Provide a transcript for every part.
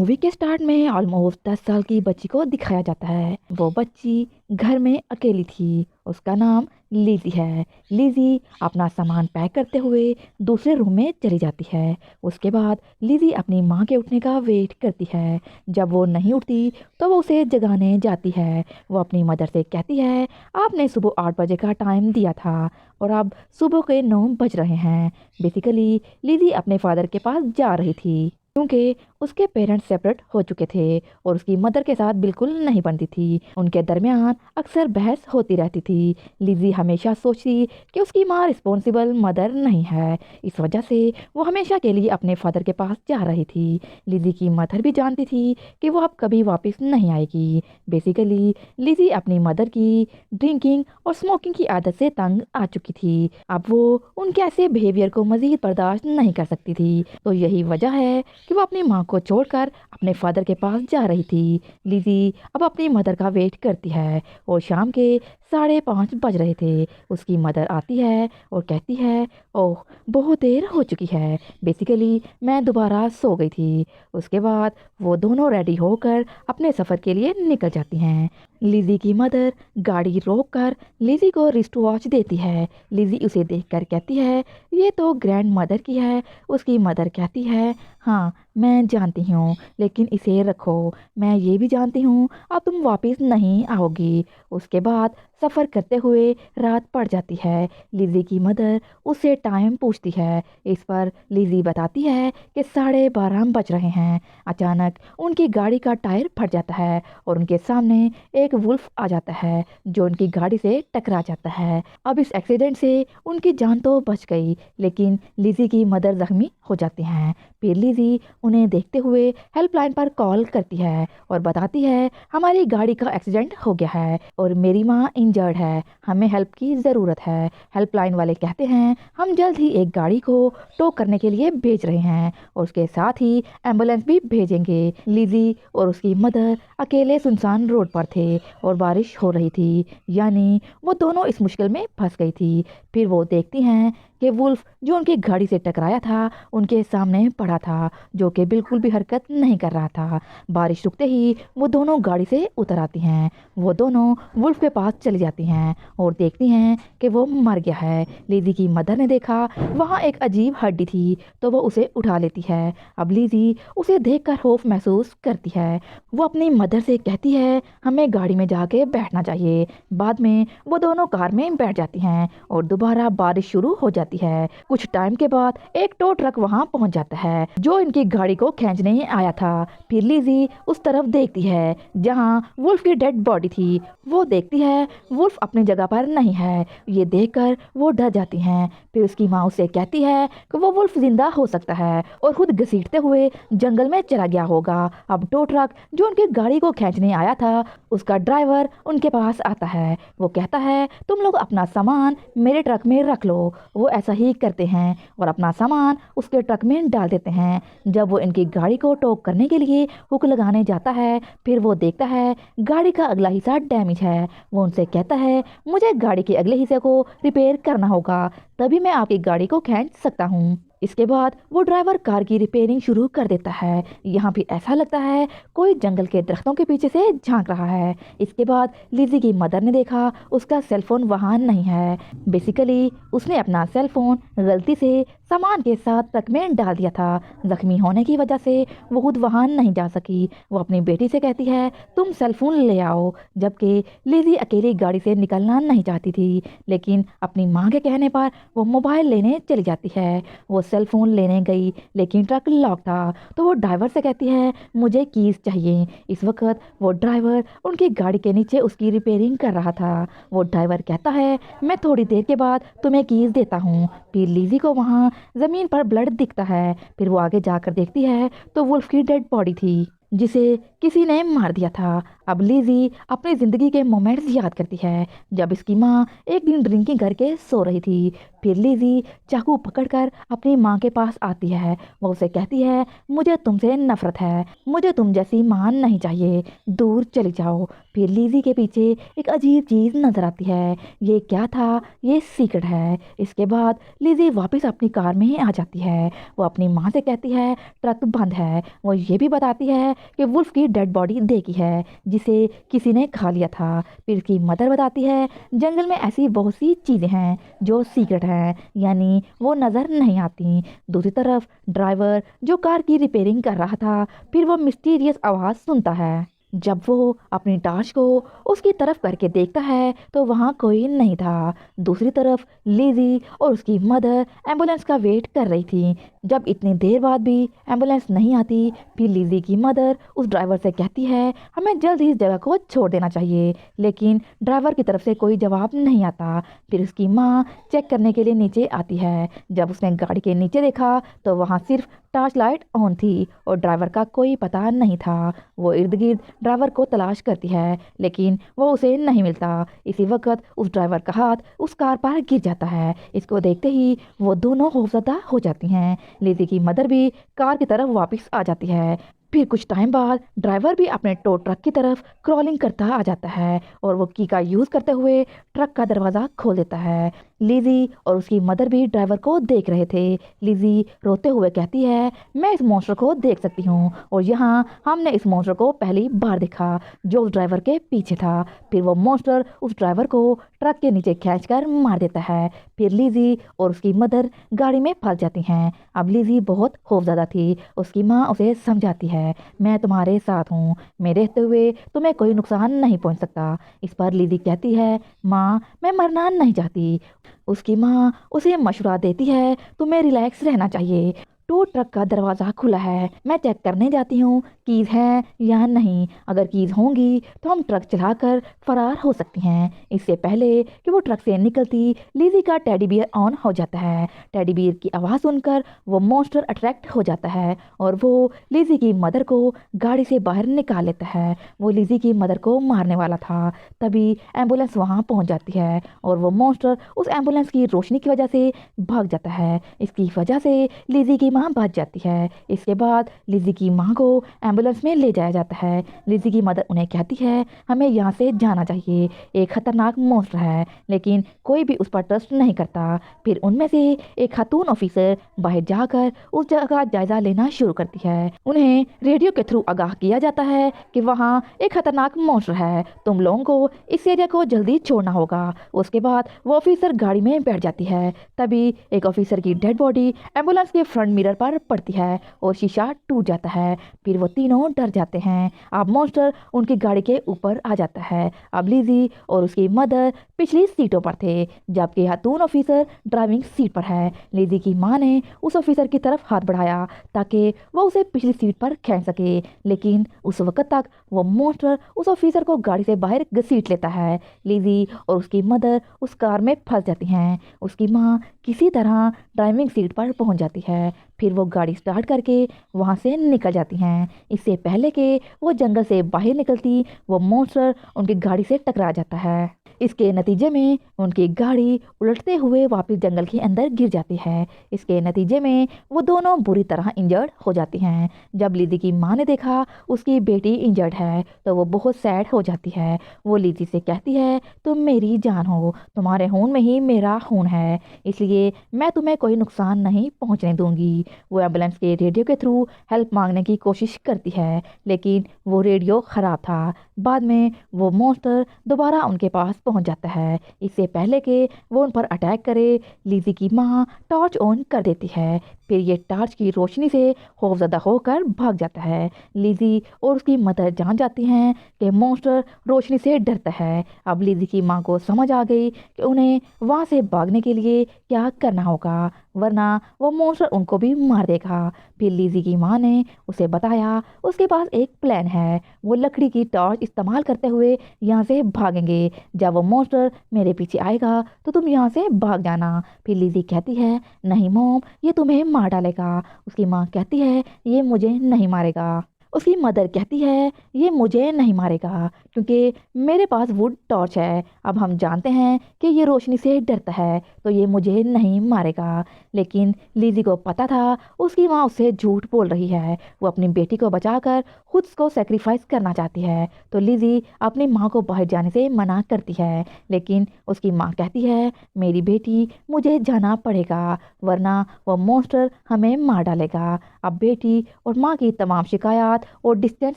Movie के start में almost 10 साल की बच्ची को दिखाया जाता है। वो बच्ची घर में अकेली थी। उसका नाम लिज़ी है। लिज़ी अपना सामान पैक करते हुए दूसरे रूम में चली जाती है। उसके बाद लिज़ी अपनी माँ के उठने का वेट करती है। जब वो नहीं उठती तो वो उसे जगाने जाती है। वो अपनी मदर से कहती है, आपने सुबह 8 बजे का टाइम दिया था और अब सुबह के 9 बज रहे हैं। बेसिकली लिज़ी अपने फादर के पास जा रही थी क्योंकि उसके पेरेंट्स सेपरेट हो चुके थे और उसकी मदर के साथ बिल्कुल नहीं बनती थी। उनके दरमियान अक्सर बहस होती रहती थी। लिज़ी हमेशा सोचती कि उसकी माँ रिस्पॉन्सिबल मदर नहीं है, इस वजह से वो हमेशा के लिए अपने फादर के पास जा रही थी। लिज़ी की मदर भी जानती थी कि वो अब कभी वापस नहीं आएगी। बेसिकली लिज़ी अपनी मदर की ड्रिंकिंग और स्मोकिंग की आदत से तंग आ चुकी थी। अब वो उनके ऐसे बिहेवियर को मजीद बर्दाश्त नहीं कर सकती थी। तो यही वजह है कि वो अपनी माँ को छोड़कर अपने फादर के पास जा रही थी। लिज़ी अब अपनी मदर का वेट करती है और शाम के 5:30 बज रहे थे। उसकी मदर आती है और कहती है, ओह बहुत देर हो चुकी है, बेसिकली मैं दोबारा सो गई थी। उसके बाद वो दोनों रेडी होकर अपने सफ़र के लिए निकल जाती हैं। लिज़ी की मदर गाड़ी रोककर लिज़ी को रिस्ट वॉच देती है। लिज़ी उसे देखकर कहती है, ये तो ग्रैंड मदर की है। उसकी मदर कहती है, हाँ मैं जानती हूँ, लेकिन इसे रखो, मैं ये भी जानती हूँ अब तुम वापस नहीं आओगी। उसके बाद सफ़र करते हुए रात पड़ जाती है। लिज़ी की मदर उससे टाइम पूछती है। इस पर लिज़ी बताती है कि 12:30 बज रहे हैं। अचानक उनकी गाड़ी का टायर फट जाता है और उनके सामने एक वुल्फ आ जाता है जो उनकी गाड़ी से टकरा जाता है। अब इस एक्सीडेंट से उनकी जान तो बच गई, लेकिन लिज़ी की मदर जख्मी हो जाती हैं। फिर लिज़ी उन्हें देखते हुए हेल्पलाइन पर कॉल करती है और बताती है, हमारी गाड़ी का एक्सीडेंट हो गया है और मेरी माँ इंजर्ड है, हमें हेल्प की ज़रूरत है। हेल्पलाइन वाले कहते हैं, हम जल्द ही एक गाड़ी को टो करने के लिए भेज रहे हैं और उसके साथ ही एम्बुलेंस भी भेजेंगे। लिज़ी और उसकी मदर अकेले सुनसान रोड पर थे और बारिश हो रही थी, यानी वो दोनों इस मुश्किल में फंस गई थी। फिर वो देखती हैं कि वुल्फ जो उनकी गाड़ी से टकराया था उनके सामने पड़ा था, जो कि बिल्कुल भी हरकत नहीं कर रहा था। बारिश रुकते ही वो दोनों गाड़ी से उतर आती हैं। वो दोनों वुल्फ के पास चली जाती हैं और देखती हैं कि वो मर गया है। लिज़ी की मदर ने देखा वहाँ एक अजीब हड्डी थी तो वो उसे उठा लेती है। अब लिज़ी उसे देखकर खौफ महसूस करती है। वो अपनी मदर से कहती है, हमें गाड़ी में जाके बैठना चाहिए। बाद में वो दोनों कार में बैठ जाती हैं और दोबारा बारिश शुरू हो जाती है। कुछ टाइम के बाद एक टो ट्रक वहाँ पहुँच जाता है जो इनकी गाड़ी को खींचने आया था। फिर लिज़ी उस तरफ देखती है जहाँ वुल्फ की डेड बॉडी थी। वो देखती है वुल्फ अपनी जगह पर नहीं है। ये देखकर वो डर जाती हैं। फिर उसकी माँ उसे कहती है कि वो वुल्फ जिंदा हो सकता है और खुद घसीटते हुए जंगल में चला गया होगा। अब टो ट्रक जो उनकी गाड़ी को खींचने आया था उसका ड्राइवर उनके पास आता है। वो कहता है, तुम लोग अपना सामान मेरे ट्रक में रख लो। वो ऐसा ही करते हैं और अपना सामान उसके ट्रक में डाल देते हैं। जब वो इनकी गाड़ी को टो करने के लिए हुक लगाने जाता है, फिर वो देखता है गाड़ी का अगला हिस्सा डैमेज है। वो उनसे कहता है, मुझे गाड़ी के अगले हिस्से को रिपेयर करना होगा, तभी मैं आपकी गाड़ी को खींच सकता हूँ। इसके बाद वो ड्राइवर कार की रिपेयरिंग शुरू कर देता है। यहाँ भी ऐसा लगता है कोई जंगल के दरख्तों के पीछे से झांक रहा है। इसके बाद लिज़ी की मदर ने देखा उसका सेलफोन वहाँ नहीं है। बेसिकली उसने अपना सेलफोन गलती से सामान के साथ ट्रक में डाल दिया था। जख्मी होने की वजह से वो खुद वहाँ नहीं जा सकी। वो अपनी बेटी से कहती है, तुम सेलफोन ले आओ, जबकि लिज़ी अकेली गाड़ी से निकलना नहीं चाहती थी, लेकिन अपनी माँ के कहने पर वो मोबाइल लेने चली जाती है। वो सेलफोन लेने गई लेकिन ट्रक लॉक था, तो वो ड्राइवर से कहती है, मुझे कीज़ चाहिए। इस वक्त वो ड्राइवर उनकी गाड़ी के नीचे उसकी रिपेयरिंग कर रहा था। वो ड्राइवर कहता है, मैं थोड़ी देर के बाद तुम्हें कीज़ देता हूँ। फिर लिज़ी को वहाँ ज़मीन पर ब्लड दिखता है। फिर वो आगे जाकर देखती है तो वुल्फ की डेड बॉडी थी जिसे किसी ने मार दिया था। अब लिज़ी अपनी ज़िंदगी के मोमेंट्स याद करती है जब इसकी माँ एक दिन ड्रिंकिंग करके सो रही थी। फिर लिज़ी चाकू पकड़कर अपनी माँ के पास आती है। वो उसे कहती है, मुझे तुमसे नफरत है, मुझे तुम जैसी माँ नहीं चाहिए, दूर चली जाओ। फिर लिज़ी के पीछे एक अजीब चीज़ नजर आती है। ये क्या था? ये सीक्रेट है। इसके बाद लिज़ी वापस अपनी कार में आ जाती है। वो अपनी माँ से कहती है ट्रक बंद है। वो ये भी बताती है कि वुल्फ की डेड बॉडी देखी है जिसे किसी ने खा लिया था। फिर उसकी मदर बताती है जंगल में ऐसी बहुत सी चीज़ें हैं जो सीक्रेट हैं, यानी वो नज़र नहीं आती। दूसरी तरफ ड्राइवर जो कार की रिपेयरिंग कर रहा था, फिर वो मिस्टीरियस आवाज़ सुनता है। जब वो अपनी टार्च को उसकी तरफ करके देखता है तो वहाँ कोई नहीं था। दूसरी तरफ लिज़ी और उसकी मदर एम्बुलेंस का वेट कर रही थी। जब इतनी देर बाद भी एम्बुलेंस नहीं आती, फिर लिज़ी की मदर उस ड्राइवर से कहती है हमें जल्द ही इस जगह को छोड़ देना चाहिए, लेकिन ड्राइवर की तरफ से कोई जवाब नहीं आता। फिर उसकी माँ चेक करने के लिए नीचे आती है। जब उसने गाड़ी के नीचे देखा तो वहाँ सिर्फ टॉर्च लाइट ऑन थी और ड्राइवर का कोई पता नहीं था। वो इर्द गिर्द ड्राइवर को तलाश करती है, लेकिन वो उसे नहीं मिलता। इसी वक्त उस ड्राइवर का हाथ उस कार पर गिर जाता है। इसको देखते ही वो दोनों खौफजदा हो जाती हैं। लिज़ी की मदर भी कार की तरफ वापस आ जाती है। फिर कुछ टाइम बाद ड्राइवर भी अपने टो ट्रक की तरफ क्रॉलिंग करता आ जाता है और वो की का यूज़ करते हुए ट्रक का दरवाज़ा खोल देता है। लिज़ी और उसकी मदर भी ड्राइवर को देख रहे थे। लिज़ी रोते हुए कहती है मैं इस मॉन्स्टर को देख सकती हूँ और यहाँ हमने इस मॉन्स्टर को पहली बार देखा जो उस ड्राइवर के पीछे था। फिर वो मॉन्स्टर उस ड्राइवर को ट्रक के नीचे खींचकर मार देता है। फिर लिज़ी और उसकी मदर गाड़ी में फंस जाती हैं। अब लिज़ी बहुत खौफज़दा थी। उसकी माँ उसे समझाती है मैं तुम्हारे साथ हूँ, मेरे रहते हुए तुम्हें कोई नुकसान नहीं पहुँच सकता। इस पर लिज़ी कहती है माँ मैं मरना नहीं चाहती। उसकी माँ उसे मशवरा देती है तुम्हें रिलैक्स रहना चाहिए। टो ट्रक का दरवाज़ा खुला है, मैं चेक करने जाती हूँ कीज़ हैं या नहीं। अगर कीज़ होंगी तो हम ट्रक चलाकर फरार हो सकती हैं। इससे पहले कि वो ट्रक से निकलती, लिज़ी का टेडी बियर ऑन हो जाता है। टेडी बियर की आवाज़ सुनकर वो मॉन्स्टर अट्रैक्ट हो जाता है और वो लिज़ी की मदर को गाड़ी से बाहर निकाल लेता है। वो लिज़ी की मदर को मारने वाला था। तभी एम्बुलेंस वहाँ पहुँच जाती है और वो मॉन्स्टर उस एम्बुलेंस की रोशनी की वजह से भाग जाता है। इसकी वजह से लिज़ी की माँ बच जाती है। इसके बाद लिज़ी की माँ को एम्बुलेंस में ले जाया जाता है। लिज़ी की मदर उन्हें कहती है हमें यहाँ से जाना चाहिए, एक खतरनाक मॉन्स्टर है, लेकिन कोई भी उस पर ट्रस्ट नहीं करता। फिर उनमें से एक खातून ऑफिसर बाहर जाकर उस जगह का जायजा लेना शुरू करती है। उन्हें रेडियो के थ्रू आगाह किया जाता है कि वहाँ एक खतरनाक मॉन्स्टर है, तुम लोगों को इस एरिया को जल्दी छोड़ना होगा। उसके बाद वो ऑफिसर गाड़ी में बैठ जाती है। तभी एक ऑफिसर की डेड बॉडी एम्बुलेंस के फ्रंट मिरर पर पड़ती है और शीशा टूट जाता है। फिर वो तीनों डर जाते हैं। अब मॉन्स्टर उनकी गाड़ी के ऊपर आ जाता है। अब लिज़ी और उसकी मदर पिछली सीटों पर थे, जबकि खातून ऑफिसर ड्राइविंग सीट पर है। लिज़ी की माँ ने उस ऑफिसर की तरफ हाथ बढ़ाया ताकि वो उसे पिछली सीट पर खींच सके, लेकिन उस वक्त तक वो मॉन्स्टर उस ऑफिसर को गाड़ी से बाहर घसीट लेता है। लिज़ी और उसकी मदर उस कार में फंस जाती हैं। उसकी माँ किसी तरह ड्राइविंग सीट पर पहुंच जाती है। फिर वो गाड़ी स्टार्ट करके वहाँ से निकल जाती हैं। इससे पहले कि वो जंगल से बाहर निकलती, वो मॉन्स्टर उनकी गाड़ी से टकरा जाता है। इसके नतीजे में उनकी गाड़ी उलटते हुए वापस जंगल के अंदर गिर जाती है। इसके नतीजे में वो दोनों बुरी तरह इंजर्ड हो जाती हैं। जब लिज़ी की माँ ने देखा उसकी बेटी इंजर्ड है तो वो बहुत सैड हो जाती है। वो लिज़ी से कहती है तुम मेरी जान हो, तुम्हारे खून में ही मेरा खून है, इसलिए मैं तुम्हें कोई नुकसान नहीं पहुँचने दूंगी। वो एम्बुलेंस के रेडियो के थ्रू हेल्प मांगने की कोशिश करती है, लेकिन वो रेडियो ख़राब था। बाद में वो मॉन्स्टर दोबारा उनके पास पहुंच जाता है। इससे पहले कि वो उन पर अटैक करे, लिज़ी की माँ टॉर्च ऑन कर देती है। फिर ये टॉर्च की रोशनी से खौफजदा होकर भाग जाता है। लिज़ी और उसकी मदर जान जाती हैं कि मॉन्स्टर रोशनी से डरता है। अब लिज़ी की माँ को समझ आ गई कि उन्हें वहाँ से भागने के लिए क्या करना होगा, वरना वो मॉन्स्टर उनको भी मार देगा। फिर लिज़ी की माँ ने उसे बताया उसके पास एक प्लान है, वो लकड़ी की टॉर्च इस्तेमाल करते हुए यहाँ से भागेंगे। जब वो मॉन्स्टर मेरे पीछे आएगा तो तुम यहाँ से भाग जाना। फिर लिज़ी कहती है नहीं मॉम, ये तुम्हें मार डालेगा। उसकी माँ कहती है ये मुझे नहीं मारेगा। उसकी मदर कहती है ये मुझे नहीं मारेगा क्योंकि मेरे पास वुड टॉर्च है। अब हम जानते हैं कि ये रोशनी से डरता है तो ये मुझे नहीं मारेगा। लेकिन लिज़ी को पता था उसकी माँ उससे झूठ बोल रही है। वो अपनी बेटी को बचाकर खुद को सेक्रीफाइस करना चाहती है। तो लिज़ी अपनी माँ को बाहर जाने से मना करती है, लेकिन उसकी माँ कहती है मेरी बेटी मुझे जाना पड़ेगा वरना वो मॉन्स्टर हमें मार डालेगा। अब बेटी और माँ की तमाम शिकायत और डिस्टेंस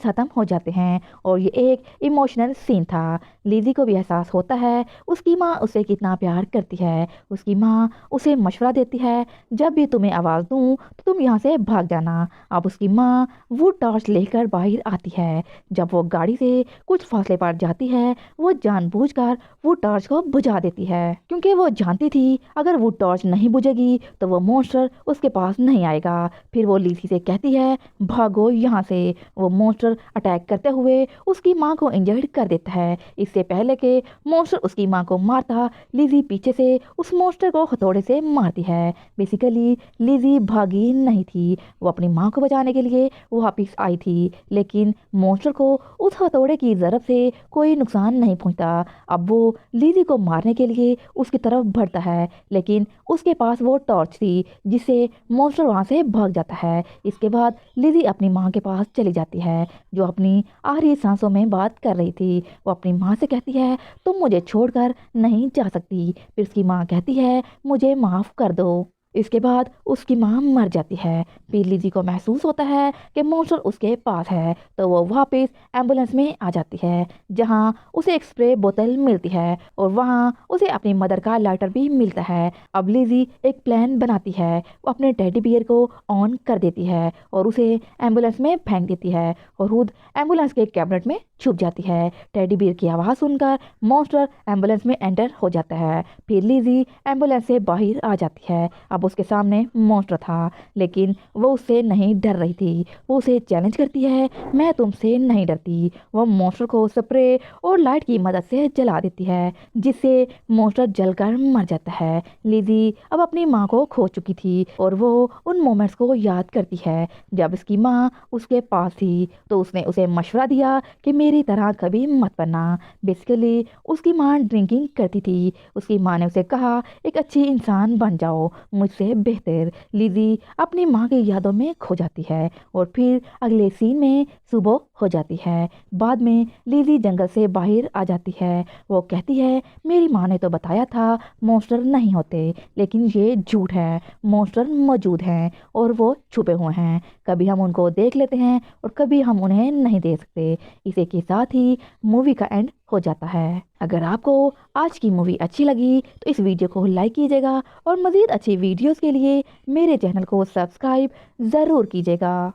ख़त्म हो जाते हैं और ये एक इमोशनल सीन था। लिज़ी को भी एहसास होता है उसकी माँ उसे कितना प्यार करती है। उसकी माँ उसे मशवरा देती है जब भी तुम्हें आवाज़ दूँ तो तुम यहाँ से भाग जाना। अब उसकी माँ वो टॉर्च लेकर बाहर आती है। जब वो गाड़ी से कुछ फासले पर जाती है वो जानबूझकर वो टॉर्च को बुझा देती है क्योंकि वो जानती थी अगर वो टॉर्च नहीं बुझेगी तो वो मॉन्स्टर उसके पास नहीं आएगा। फिर वो लिज़ी से कहती है भागो यहाँ से। वो मॉन्स्टर अटैक करते हुए उसकी माँ को इंजर्ड कर देता है। इससे पहले कि मॉन्स्टर उसकी माँ को मारता लिज़ी पीछे से उस मॉन्स्टर को हथौड़े से मारती है। बेसिकली लिज़ी भागी नहीं थी, वो अपनी माँ को बचाने के लिए वापस आई थी, लेकिन मॉन्स्टर को उस हथौड़े की ज़रब से कोई नुकसान नहीं पहुंचता। अब वो लिज़ी को मारने के लिए उसकी तरफ बढ़ता है, लेकिन उसके पास वो टॉर्च थी जिससे मॉन्स्टर वहाँ से भाग जाता है। इसके बाद लिज़ी अपनी माँ के पास चली जाती है जो अपनी आखिरी सांसों में बात कर रही थी। वो अपनी माँ से कहती है तुम मुझे छोड़कर नहीं जा सकती। फिर उसकी माँ कहती है मुझे माफ़ कर दो। इसके बाद उसकी माँ मर जाती है। फिर लिज़ी को महसूस होता है कि मॉन्स्टर उसके पास है तो वो वापस एम्बुलेंस में आ जाती है जहाँ उसे एक स्प्रे बोतल मिलती है और वहाँ उसे अपनी मदर का लाइटर भी मिलता है। अब लिज़ी एक प्लान बनाती है, वो अपने टेडी बियर को ऑन कर देती है और उसे एम्बुलेंस में फेंक देती है और खुद एम्बुलेंस के कैबिनेट में छुप जाती है। टेडी बियर की आवाज़ सुनकर मॉन्स्टर एम्बुलेंस में एंटर हो जाता है। फिर लिज़ी एम्बुलेंस से बाहर आ जाती है। अब उसके सामने मॉन्स्टर था, लेकिन वो उससे नहीं डर रही थी। वो उसे चैलेंज करती है मैं तुमसे नहीं डरती। वो मॉन्स्टर को स्प्रे और लाइट की मदद से जला देती है जिससे मॉन्स्टर जलकर मर जाता है। लिज़ी अब अपनी माँ को खो चुकी थी और वो उन मोमेंट्स को याद करती है जब उसकी माँ उसके पास थी तो उसने उसे मशवरा दिया कि मेरी तरह कभी मत बनना। बेसिकली उसकी माँ ड्रिंकिंग करती थी। उसकी माँ ने उसे कहा एक अच्छी इंसान बन जाओ मुझसे बेहतर। लिज़ी अपनी माँ की यादों में खो जाती है और फिर अगले सीन में सुबह हो जाती है। बाद में लिज़ी जंगल से बाहर आ जाती है। वो कहती है मेरी माँ ने तो बताया था मॉन्स्टर नहीं होते, लेकिन ये झूठ है। मॉन्स्टर मौजूद हैं और वो छुपे हुए हैं। कभी हम उनको देख लेते हैं और कभी हम उन्हें नहीं देख सकते। इसी के साथ ही मूवी का एंड हो जाता है। अगर आपको आज की मूवी अच्छी लगी तो इस वीडियो को लाइक कीजिएगा और मज़ीद अच्छी वीडियोस के लिए मेरे चैनल को सब्सक्राइब ज़रूर कीजिएगा।